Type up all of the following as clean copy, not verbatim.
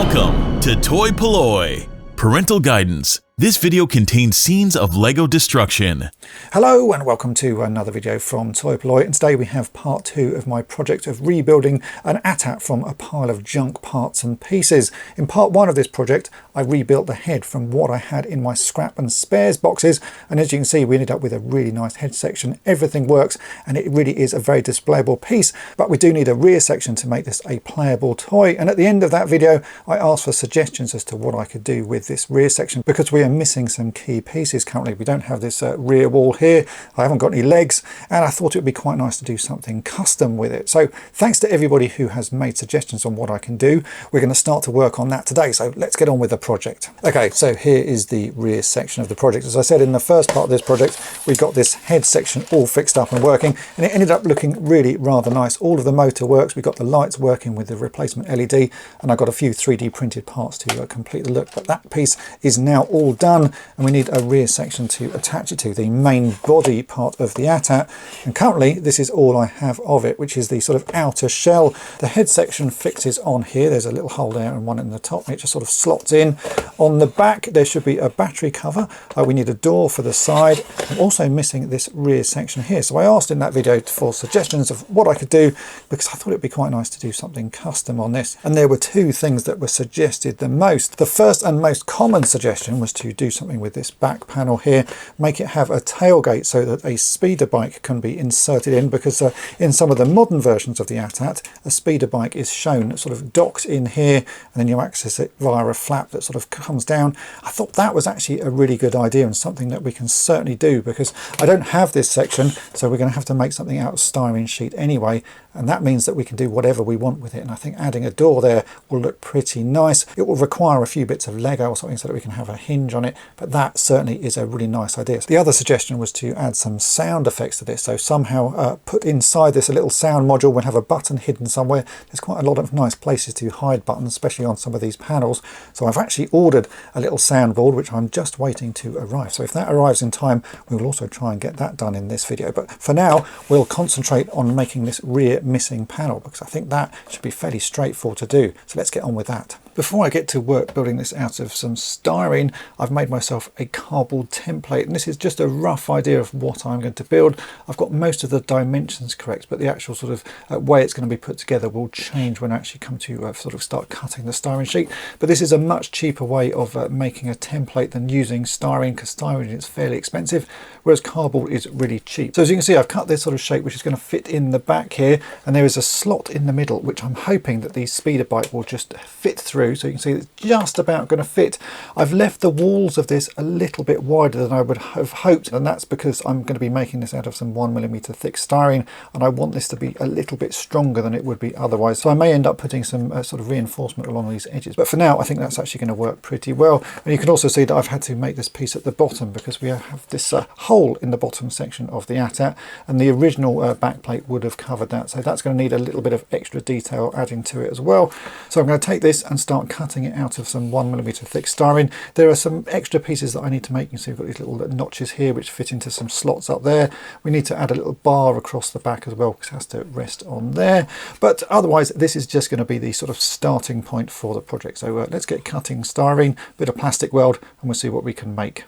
Welcome to toy-polloi, parental guidance. This video contains scenes of Lego destruction. Hello and welcome to another video from toy-polloi, and today we have part 2 of my project of rebuilding an AT-AT from a pile of junk parts and pieces. In part 1 of this project I rebuilt the head from what I had in my scrap and spares boxes, and as you can see we ended up with a really nice head section. Everything works and it really is a very displayable piece, but we do need a rear section to make this a playable toy. And at the end of that video I asked for suggestions as to what I could do with this rear section, because we are missing some key pieces currently. We don't have this rear wall here, I haven't got any legs, and I thought it would be quite nice to do something custom with it. So thanks to everybody who has made suggestions on what I can do. We're going to start to work on that today, so let's get on with the project. Okay, so here is the rear section of the project. As I said in the first part of this project, we got this head section all fixed up and working, and it ended up looking really rather nice. All of the motor works, we got the lights working with the replacement LED, and I got a few 3D printed parts to complete the look. But that piece is now all done, and we need a rear section to attach it to, the main body part of the AT-AT. And currently this is all I have of it, which is the sort of outer shell. The head section fixes on here. There's a little hole there and one in the top. It just sort of slots in. On the back there should be a battery cover. We need a door for the side. I'm also missing this rear section here, so I asked in that video for suggestions of what I could do, because I thought it'd be quite nice to do something custom on this. And there were two things that were suggested the most. The first and most common suggestion was to do something with this back panel here, make it have a tailgate so that a speeder bike can be inserted in, because in some of the modern versions of the AT-AT a speeder bike is shown sort of docked in here, and then you access it via a flap that sort of comes down. I thought that was actually a really good idea and something that we can certainly do, because I don't have this section, so we're going to have to make something out of styrene sheet anyway, and that means that we can do whatever we want with it. And I think adding a door there will look pretty nice. It will require a few bits of Lego or something so that we can have a hinge on it, but that certainly is a really nice idea. So the other suggestion was to add some sound effects to this, so somehow put inside this a little sound module. We'll have a button hidden somewhere. There's quite a lot of nice places to hide buttons, especially on some of these panels. So I've actually ordered a little soundboard which I'm just waiting to arrive. So if that arrives in time, we will also try and get that done in this video. But for now we'll concentrate on making this rear missing panel, because I think that should be fairly straightforward to do. So let's get on with that. Before I get to work building this out of some styrene, I've made myself a cardboard template, and this is just a rough idea of what I'm going to build. I've got most of the dimensions correct, but the actual sort of way it's going to be put together will change when I actually come to sort of start cutting the styrene sheet. But this is a much cheaper way of making a template than using styrene, because styrene is fairly expensive, whereas cardboard is really cheap. So as you can see, I've cut this sort of shape which is going to fit in the back here, and there is a slot in the middle which I'm hoping that the speeder bike will just fit through. So you can see it's just about going to fit. I've left the walls of this a little bit wider than I would have hoped, and that's because I'm going to be making this out of some 1mm thick styrene, and I want this to be a little bit stronger than it would be otherwise. So I may end up putting some sort of reinforcement along these edges, but for now I think that's actually going to work pretty well. And you can also see that I've had to make this piece at the bottom, because we have this hole in the bottom section of the AT-AT, and the original back plate would have covered that, so that's going to need a little bit of extra detail adding to it as well. So I'm going to take this and start cutting it out of some 1mm thick styrene. There are some extra pieces that I need to make. You can see we've got these little notches here which fit into some slots up there. We need to add a little bar across the back as well, because it has to rest on there. But otherwise this is just going to be the sort of starting point for the project. So let's get cutting styrene, a bit of plastic weld, and we'll see what we can make.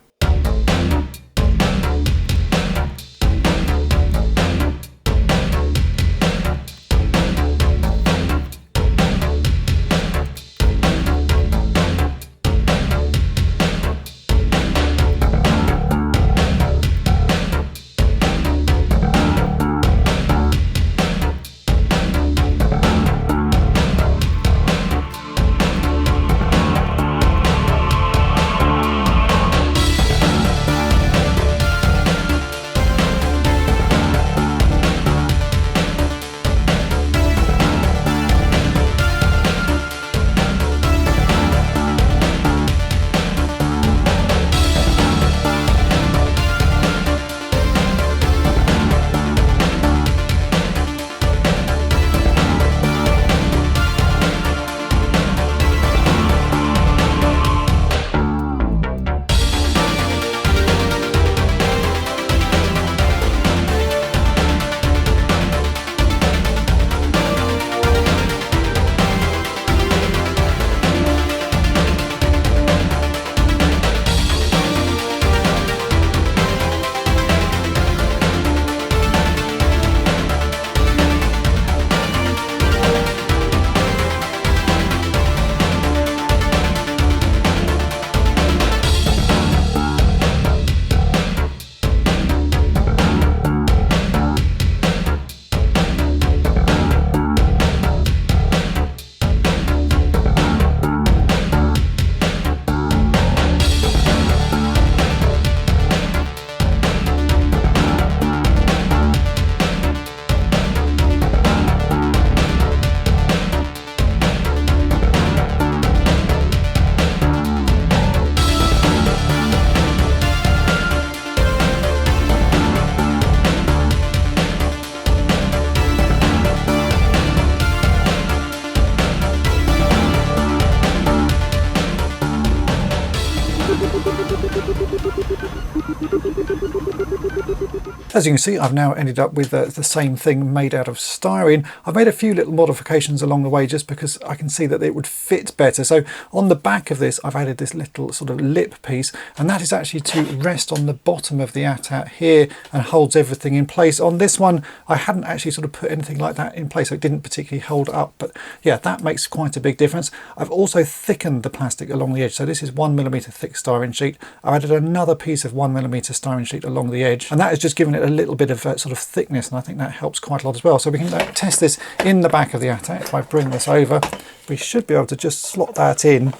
As you can see, I've now ended up with the same thing made out of styrene. I've made a few little modifications along the way just because I can see that it would fit better. So on the back of this, I've added this little sort of lip piece, and that is actually to rest on the bottom of the AT-AT here and holds everything in place. On this one, I hadn't actually sort of put anything like that in place, so it didn't particularly hold up, but yeah, that makes quite a big difference. I've also thickened the plastic along the edge, so this is 1mm thick styrene sheet. I've added another piece of 1mm styrene sheet along the edge, and that has just given it a little bit of sort of thickness, and I think that helps quite a lot as well. So we can test this in the back of the AT-AT. If I bring this over, we should be able to just slot that in,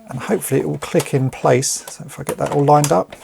and hopefully it will click in place. So if I get that all lined up,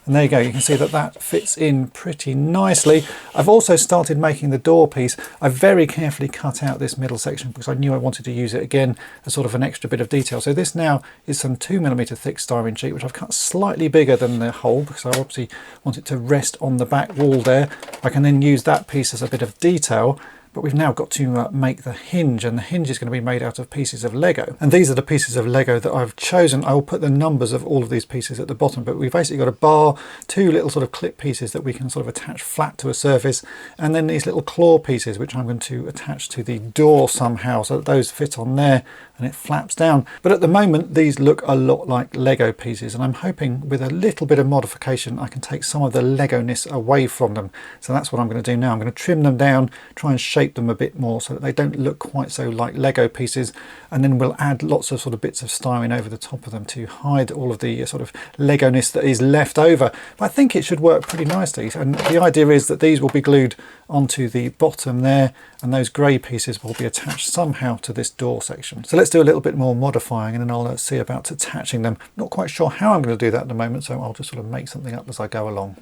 and there you go, you can see that that fits in pretty nicely. I've also started making the door piece. I very carefully cut out this middle section because I knew I wanted to use it again as sort of an extra bit of detail. So this now is some 2mm thick styrene sheet, which I've cut slightly bigger than the hole because I obviously want it to rest on the back wall there. I can then use that piece as a bit of detail. But we've now got to make the hinge, and the hinge is going to be made out of pieces of Lego. And these are the pieces of Lego that I've chosen. I will put the numbers of all of these pieces at the bottom, but we've basically got a bar, two little sort of clip pieces that we can sort of attach flat to a surface, and then these little claw pieces which I'm going to attach to the door somehow so that those fit on there and it flaps down. But at the moment these look a lot like Lego pieces, and I'm hoping with a little bit of modification I can take some of the Lego-ness away from them. So that's what I'm going to do now. I'm going to trim them down, try and shape them a bit more so that they don't look quite so like Lego pieces, and then we'll add lots of sort of bits of styrene over the top of them to hide all of the sort of Lego-ness that is left over. But I think it should work pretty nicely, and the idea is that these will be glued onto the bottom there, and those grey pieces will be attached somehow to this door section. So let's do a little bit more modifying, and then I'll see about attaching them. Not quite sure how I'm going to do that at the moment, so I'll just sort of make something up as I go along.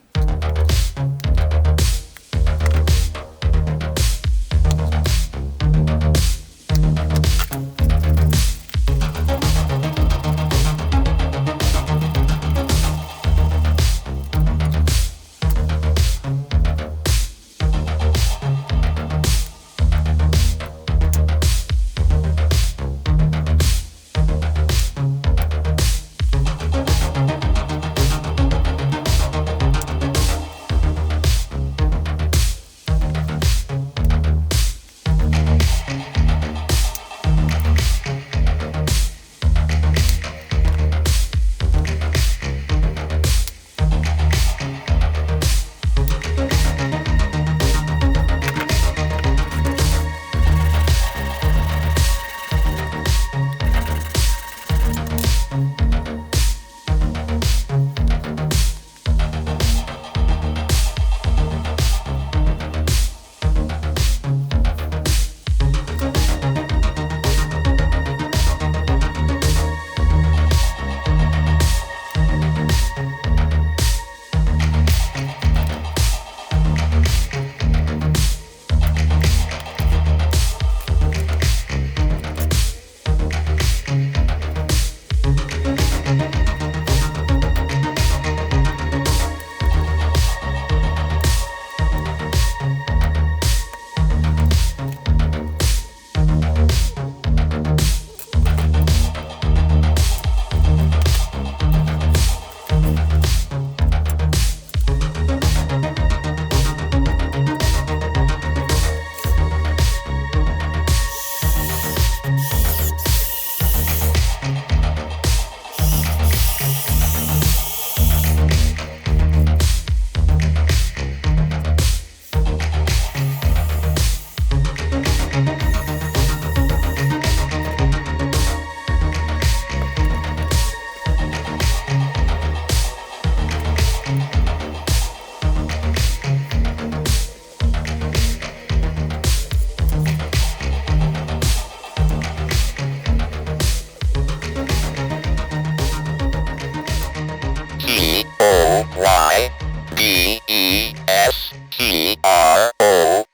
Toy-polloi.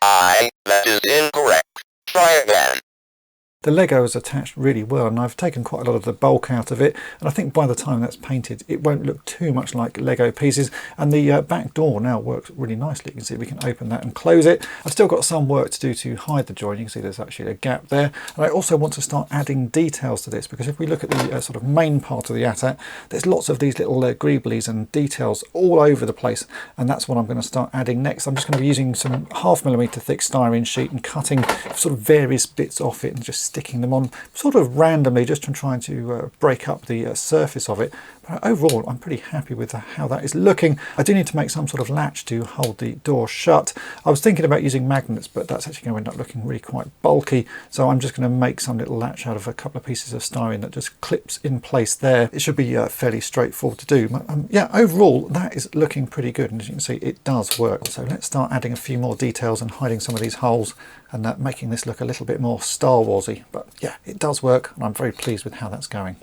That is incorrect. Try again. The Lego is attached really well, and I've taken quite a lot of the bulk out of it, and I think by the time that's painted it won't look too much like Lego pieces. And the back door now works really nicely. You can see we can open that and close it. I've still got some work to do to hide the join. You can see there's actually a gap there, and I also want to start adding details to this, because if we look at the sort of main part of the ATAT, there's lots of these little greeblies and details all over the place, and that's what I'm going to start adding next. I'm just going to be using some 0.5mm thick styrene sheet and cutting sort of various bits off it and just sticking them on sort of randomly, just trying to break up the surface of it. But overall I'm pretty happy with how that is looking. I do need to make some sort of latch to hold the door shut. I was thinking about using magnets, but that's actually going to end up looking really quite bulky, so I'm just going to make some little latch out of a couple of pieces of styrene that just clips in place there. It should be fairly straightforward to do. But, yeah, overall that is looking pretty good, and as you can see it does work. So let's start adding a few more details and hiding some of these holes, and making this look a little bit more Star Warsy. But yeah, it does work, and I'm very pleased with how that's going.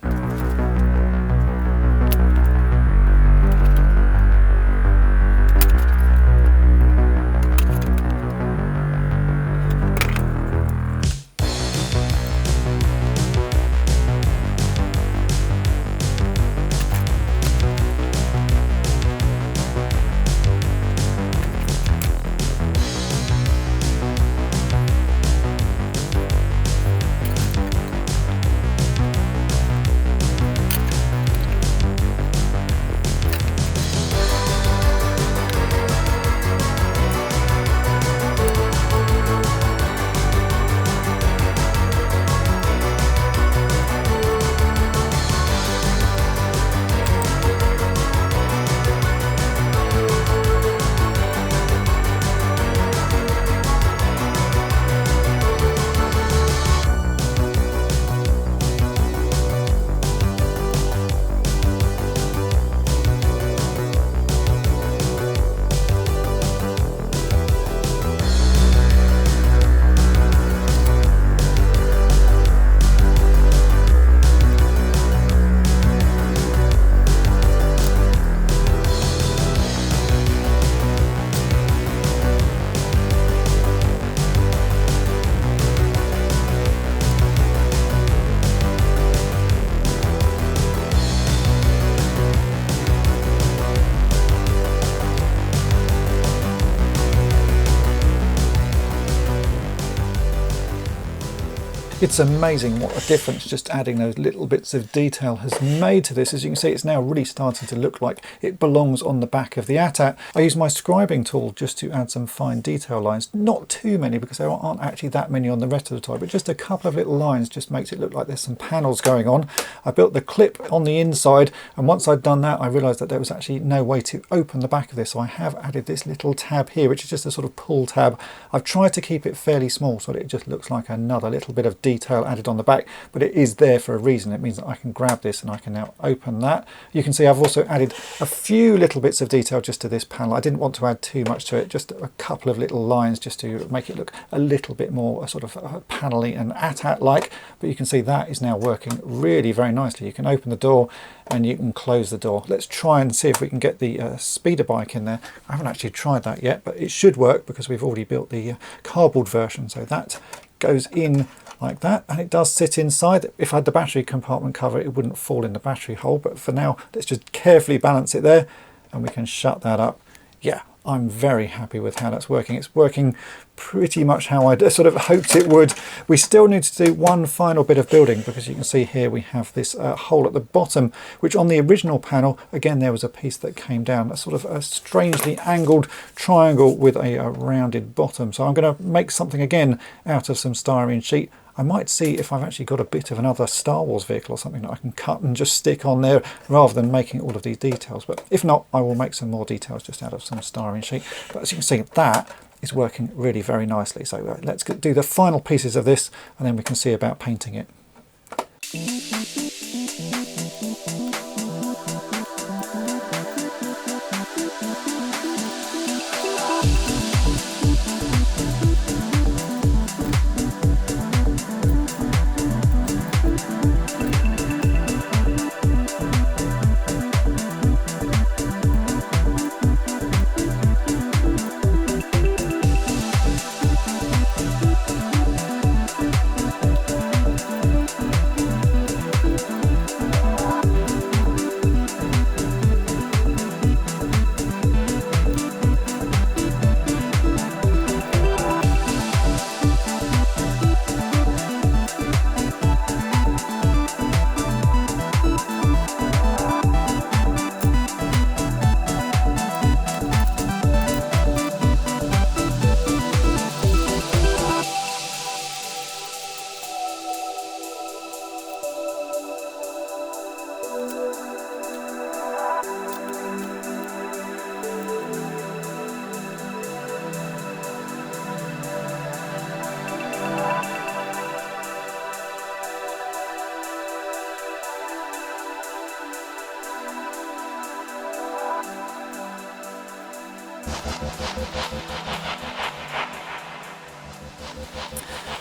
It's amazing what a difference just adding those little bits of detail has made to this. As you can see, it's now really starting to look like it belongs on the back of the ATAT. I use my scribing tool just to add some fine detail lines. Not too many, because there aren't actually that many on the rest of the toy, but just a couple of little lines just makes it look like there's some panels going on. I built the clip on the inside, and once I'd done that I realised that there was actually no way to open the back of this, so I have added this little tab here, which is just a sort of pull tab. I've tried to keep it fairly small so that it just looks like another little bit of detail added on the back, but it is there for a reason. It means that I can grab this and I can now open that. You can see I've also added a few little bits of detail just to this panel. I didn't want to add too much to it, just a couple of little lines just to make it look a little bit more sort of panel-y and ATAT-like, but you can see that is now working really very nicely. You can open the door and you can close the door. Let's try and see if we can get the speeder bike in there. I haven't actually tried that yet, but it should work because we've already built the cardboard version. So that goes in like that, and it does sit inside. If I had the battery compartment cover, it wouldn't fall in the battery hole, but for now let's just carefully balance it there and we can shut that up. Yeah, I'm very happy with how that's working. It's working pretty much how I sort of hoped it would. We still need to do one final bit of building, because you can see here we have this hole at the bottom, which on the original panel, again, there was a piece that came down, a sort of a strangely angled triangle with a rounded bottom. So I'm going to make something again out of some styrene sheet. I might see if I've actually got a bit of another Star Wars vehicle or something that I can cut and just stick on there rather than making all of these details. But if not, I will make some more details just out of some styrene sheet. But as you can see, that is working really very nicely. So let's do the final pieces of this and then we can see about painting it.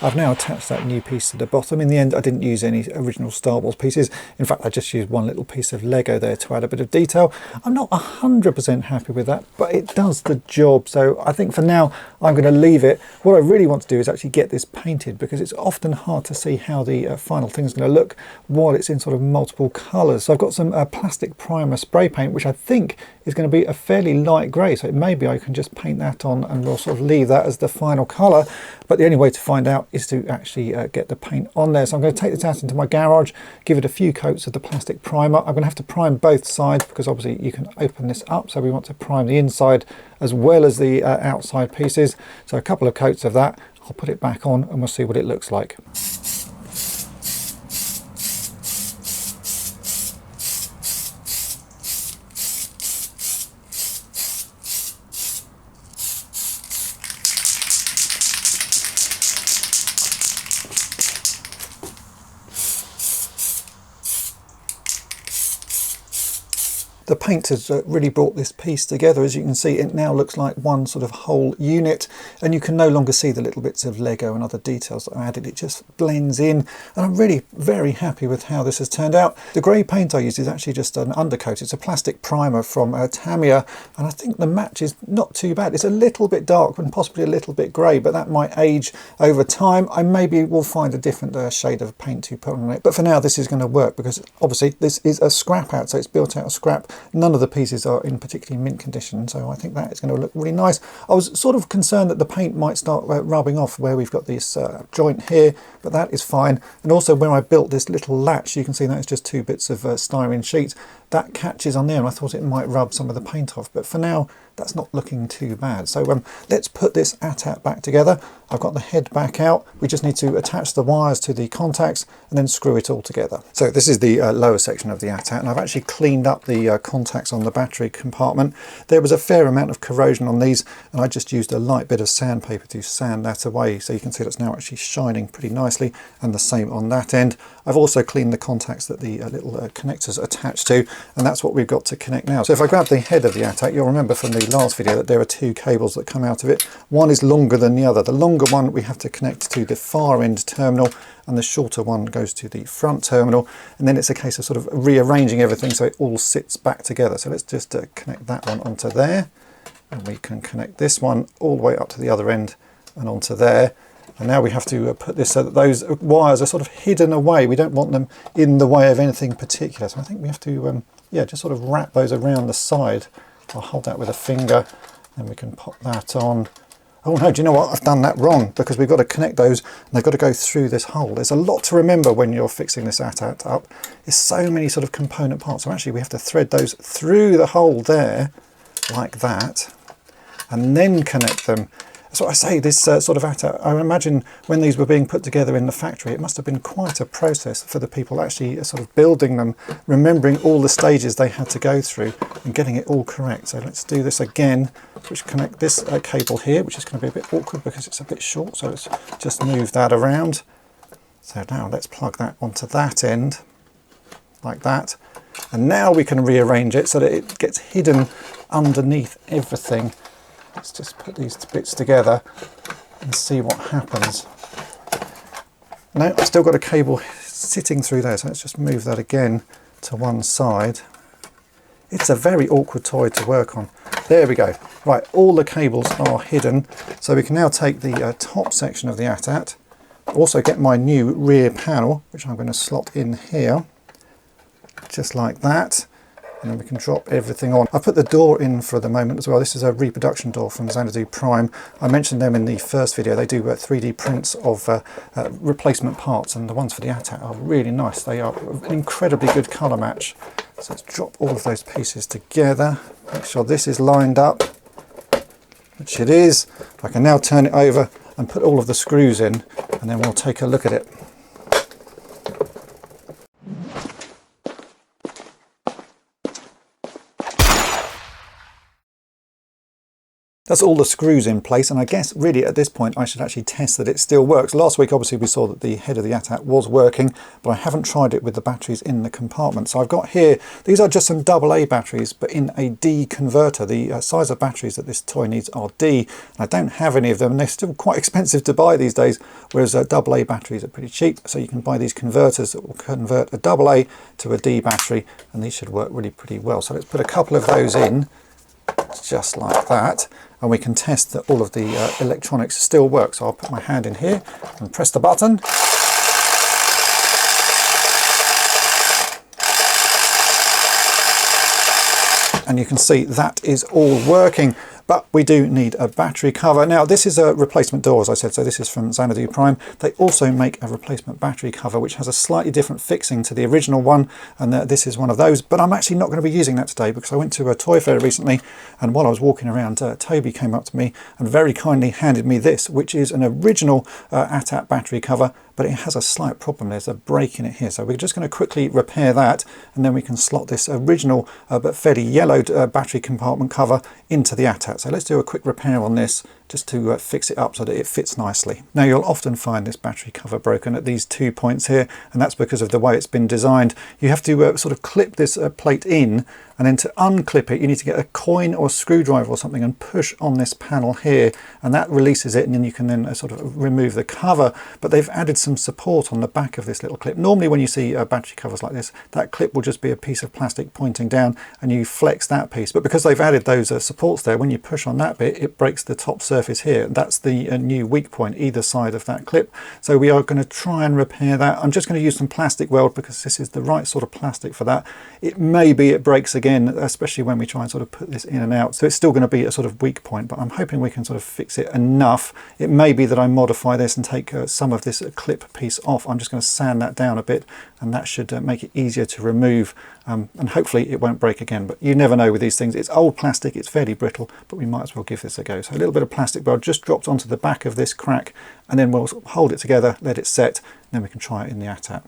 I've now attached that new piece to the bottom. In the end, I didn't use any original Star Wars pieces. In fact, I just used one little piece of Lego there to add a bit of detail. I'm not 100% happy with that, but it does the job. So I think for now, I'm going to leave it. What I really want to do is actually get this painted, because it's often hard to see how the final thing is going to look while it's in sort of multiple colours. So I've got some plastic primer spray paint, which I think is going to be a fairly light grey. So maybe I can just paint that on and we'll sort of leave that as the final colour. But the only way to find out is to actually get the paint on there. So I'm going to take this out into my garage, give it a few coats of the plastic primer. I'm going to have to prime both sides, because obviously you can open this up. So we want to prime the inside as well as the outside pieces. So a couple of coats of that. I'll put it back on and we'll see what it looks like. The paint has really brought this piece together. As you can see, it now looks like one sort of whole unit, and you can no longer see the little bits of Lego and other details that I added. It just blends in, and I'm really very happy with how this has turned out. The grey paint I used is actually just an undercoat. It's a plastic primer from Tamiya, and I think the match is not too bad. It's a little bit dark and possibly a little bit grey, but that might age over time. I maybe will find a different shade of paint to put on it, but for now this is going to work, because obviously this is a scrap out, so it's built out of scrap. None of the pieces are in particularly mint condition, so I think that is going to look really nice. I was sort of concerned that the paint might start rubbing off where we've got this joint here, but that is fine. And also when I built this little latch, you can see that it's just two bits of styrene sheet. That catches on there, and I thought it might rub some of the paint off, but for now that's not looking too bad. So let's put this ATAT back together. I've got the head back out. We just need to attach the wires to the contacts and then screw it all together. So this is the lower section of the ATAT, and I've actually cleaned up the contacts on the battery compartment. There was a fair amount of corrosion on these, and I just used a light bit of sandpaper to sand that away. So you can see that's now actually shining pretty nicely, and the same on that end. I've also cleaned the contacts that the little connectors attach to, and that's what we've got to connect now. So if I grab the head of the ATAT, you'll remember from the last video that there are two cables that come out of it. One is longer than the other. The longer one we have to connect to the far end terminal, and the shorter one goes to the front terminal, and then it's a case of sort of rearranging everything so it all sits back together. So let's just connect that one onto there, and we can connect this one all the way up to the other end and onto there. And now we have to put this so that those wires are sort of hidden away. We don't want them in the way of anything particular. So I think we have to, yeah, just sort of wrap those around the side. I'll hold that with a finger, and we can pop that on. Oh no, do you know what? I've done that wrong, because we've got to connect those and they've got to go through this hole. There's a lot to remember when you're fixing this ATAT up. There's so many sort of component parts. So actually we have to thread those through the hole there, like that, and then connect them. So I say this sort of ATAT, I imagine when these were being put together in the factory, it must have been quite a process for the people actually sort of building them, remembering all the stages they had to go through and getting it all correct. So let's do this again, which connect this cable here, which is going to be a bit awkward because it's a bit short. So let's just move that around. So now let's plug that onto that end, like that. And now we can rearrange it so that it gets hidden underneath everything. Let's just put these bits together and see what happens. Now I've still got a cable sitting through there, so let's just move that again to one side. It's a very awkward toy to work on. There we go. Right, all the cables are hidden, so we can now take the top section of the ATAT, also get my new rear panel, which I'm going to slot in here, just like that. And then we can drop everything on. I put the door in for the moment as well. This is a reproduction door from Xanadu Prime. I mentioned them in the first video. They do 3D prints of replacement parts, and the ones for the ATAT are really nice. They are an incredibly good colour match. So let's drop all of those pieces together. Make sure this is lined up, which it is. I can now turn it over and put all of the screws in, and then we'll take a look at it. That's all the screws in place, and I guess really at this point I should actually test that it still works. Last week obviously we saw that the head of the ATAT was working, but I haven't tried it with the batteries in the compartment. So I've got here, these are just some AA batteries, but in a D converter. The size of batteries that this toy needs are D, and I don't have any of them, and they're still quite expensive to buy these days, whereas AA batteries are pretty cheap. So you can buy these converters that will convert a AA to a D battery, and these should work really pretty well. So let's put a couple of those in, just like that, and we can test that all of the electronics still work. So I'll put my hand in here and press the button. And you can see that is all working. But we do need a battery cover. Now this is a replacement door, as I said, so this is from Xanadu Prime. They also make a replacement battery cover which has a slightly different fixing to the original one, and this is one of those. But I'm actually not going to be using that today because I went to a toy fair recently, and while I was walking around, Toby came up to me and very kindly handed me this, which is an original ATAT battery cover, but it has a slight problem. There's a break in it here, so we're just going to quickly repair that, and then we can slot this original but fairly yellowed battery compartment cover into the ATAT. So let's do a quick repair on this just to fix it up so that it fits nicely. Now you'll often find this battery cover broken at these 2 points here, and that's because of the way it's been designed. You have to sort of clip this plate in, and then to unclip it you need to get a coin or a screwdriver or something and push on this panel here, and that releases it, and then you can then sort of remove the cover. But they've added some support on the back of this little clip. Normally when you see battery covers like this, that clip will just be a piece of plastic pointing down and you flex that piece, but because they've added those supports there, when you push on that bit it breaks the top surface here. That's the new weak point either side of that clip. So we are going to try and repair that. I'm just going to use some plastic weld because this is the right sort of plastic for that. It may be it breaks again, especially when we try and sort of put this in and out, so it's still going to be a sort of weak point, but I'm hoping we can sort of fix it enough. It may be that I modify this and take some of this clip piece off. I'm just going to sand that down a bit, and that should make it easier to remove, and hopefully it won't break again. But you never know with these things. It's old plastic, it's fairly brittle, but we might as well give this a go. So a little bit of plastic weld just dropped onto the back of this crack, and then we'll hold it together, let it set, and then we can try it in the ATAT.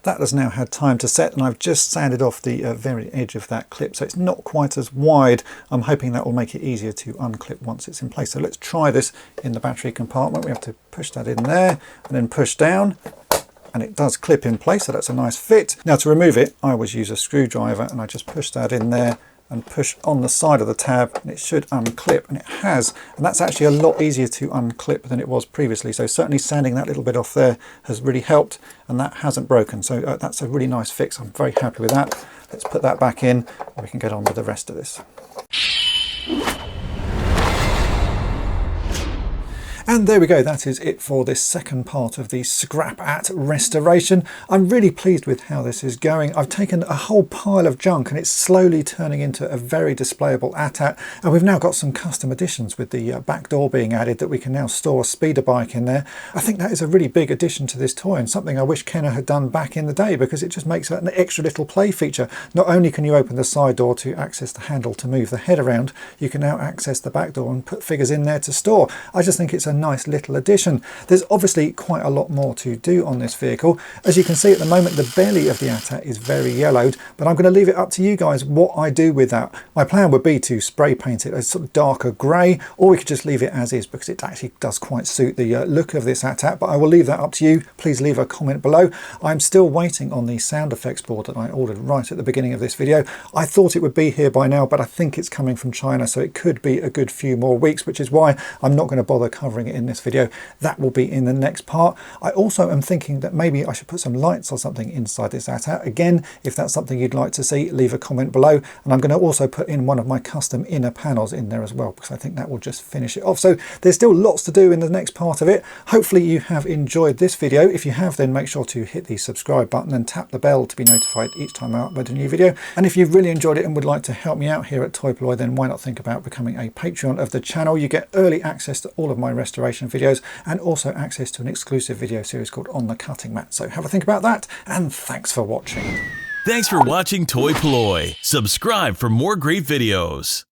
That has now had time to set, and I've just sanded off the very edge of that clip, so it's not quite as wide. I'm hoping that will make it easier to unclip once it's in place. So let's try this in the battery compartment. We have to push that in there and then push down, and it does clip in place, so that's a nice fit. Now to remove it, I always use a screwdriver, and I just push that in there and push on the side of the tab, and it should unclip, and it has. And that's actually a lot easier to unclip than it was previously, so certainly sanding that little bit off there has really helped, and that hasn't broken. So that's a really nice fix. I'm very happy with that. Let's put that back in and we can get on with the rest of this. And there we go, that is it for this second part of the scrap at restoration. I'm really pleased with how this is going. I've taken a whole pile of junk and it's slowly turning into a very displayable ATAT, and we've now got some custom additions with the back door being added that we can now store a speeder bike in there. I think that is a really big addition to this toy, and something I wish Kenner had done back in the day, because it just makes it an extra little play feature. Not only can you open the side door to access the handle to move the head around, you can now access the back door and put figures in there to store. I just think it's a nice little addition. There's obviously quite a lot more to do on this vehicle. As you can see at the moment, the belly of the ATAT is very yellowed, but I'm going to leave it up to you guys what I do with that. My plan would be to spray paint it a sort of darker grey, or we could just leave it as is, because it actually does quite suit the look of this ATAT, but I will leave that up to you. Please leave a comment below. I'm still waiting on the sound effects board that I ordered right at the beginning of this video. I thought it would be here by now, but I think it's coming from China, so it could be a good few more weeks, which is why I'm not going to bother covering it in this video. That will be in the next part. I also am thinking that maybe I should put some lights or something inside this ATAT. Again, if that's something you'd like to see, leave a comment below. And I'm going to also put in one of my custom inner panels in there as well, because I think that will just finish it off. So there's still lots to do in the next part of it. Hopefully you have enjoyed this video. If you have, then make sure to hit the subscribe button and tap the bell to be notified each time I upload a new video. And if you've really enjoyed it and would like to help me out here at toy-polloi, then why not think about becoming a Patreon of the channel. You get early access to all of my restoration restoration videos, and also access to an exclusive video series called On the Cutting Mat. So have a think about that, and thanks for watching. Thanks for watching Toy-polloi. Subscribe for more great videos.